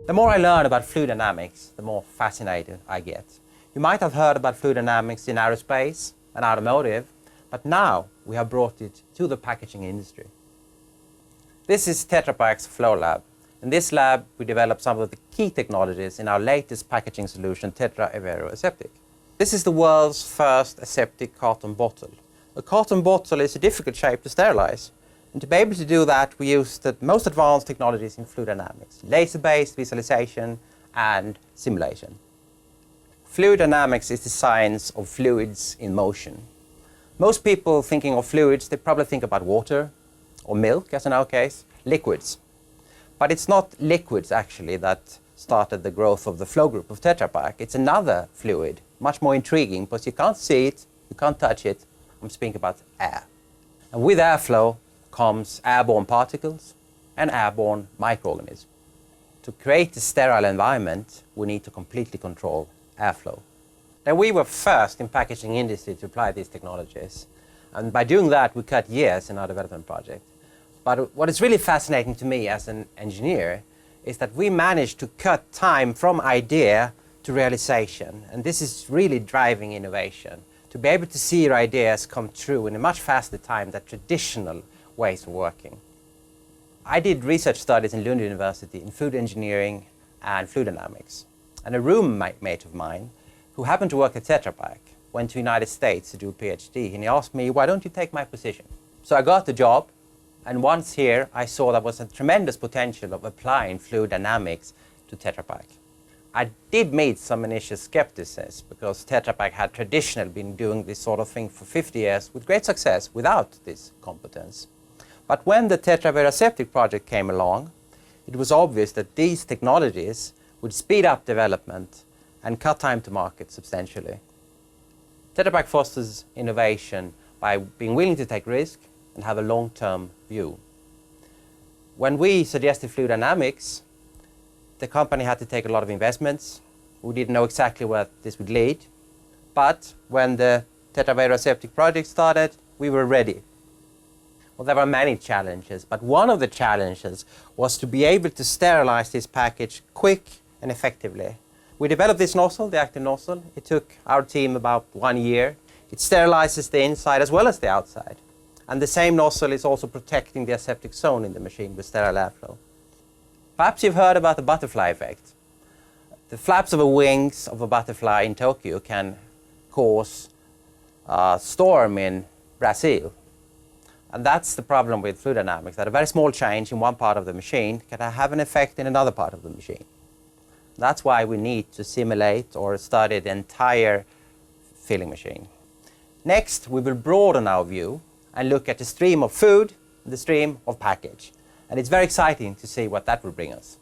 The more I learn about fluid dynamics, the more fascinated I get. You might have heard about fluid dynamics in aerospace and automotive, but now we have brought it to the packaging industry. This is Tetra Pak's Flow Lab. In this lab, we develop some of the key technologies in our latest packaging solution, Tetra Pak Aseptic. This is the world's first aseptic carton bottle. A carton bottle is a difficult shape to sterilize. And to be able to do that, we use the most advanced technologies in fluid dynamics, laser-based visualization and simulation. Fluid dynamics is the science of fluids in motion. Most people thinking of fluids, they probably think about water or milk, as in our case, liquids. But it's not liquids, actually, that started the growth of the flow group of Tetra Pak. It's another fluid, much more intriguing, because you can't see it, you can't touch it. I'm speaking about air. And with airflow comes airborne particles and airborne microorganisms. To create a sterile environment, we need to completely control airflow. Now, we were first in packaging industry to apply these technologies. And by doing that, we cut years in our development project. But what is really fascinating to me as an engineer is that we managed to cut time from idea to realization. And this is really driving innovation, to be able to see your ideas come true in a much faster time than traditional ways of working. I did research studies in Lund University in food engineering and fluid dynamics. And a roommate of mine, who happened to work at Tetra Pak, went to the United States to do a PhD, and he asked me, why don't you take my position? So I got the job, and once here, I saw there was a tremendous potential of applying fluid dynamics to Tetra Pak. I did meet some initial skepticism, because Tetra Pak had traditionally been doing this sort of thing for 50 years with great success without this competence. But when the Tetra Pak Aseptic project came along, it was obvious that these technologies would speed up development and cut time to market substantially. Tetra Pak fosters innovation by being willing to take risk and have a long-term view. When we suggested fluid dynamics, the company had to take a lot of investments. We didn't know exactly where this would lead. But when the Tetra Pak Aseptic project started, we were ready. Well, there were many challenges, but one of the challenges was to be able to sterilize this package quick and effectively. We developed this nozzle, the active nozzle. It took our team about 1 year. It sterilizes the inside as well as the outside. And the same nozzle is also protecting the aseptic zone in the machine with sterile airflow. Perhaps you've heard about the butterfly effect. The flaps of the wings of a butterfly in Tokyo can cause a storm in Brazil. And that's the problem with fluid dynamics, that a very small change in one part of the machine can have an effect in another part of the machine. That's why we need to simulate or study the entire filling machine. Next, we will broaden our view and look at the stream of food and the stream of package. And it's very exciting to see what that will bring us.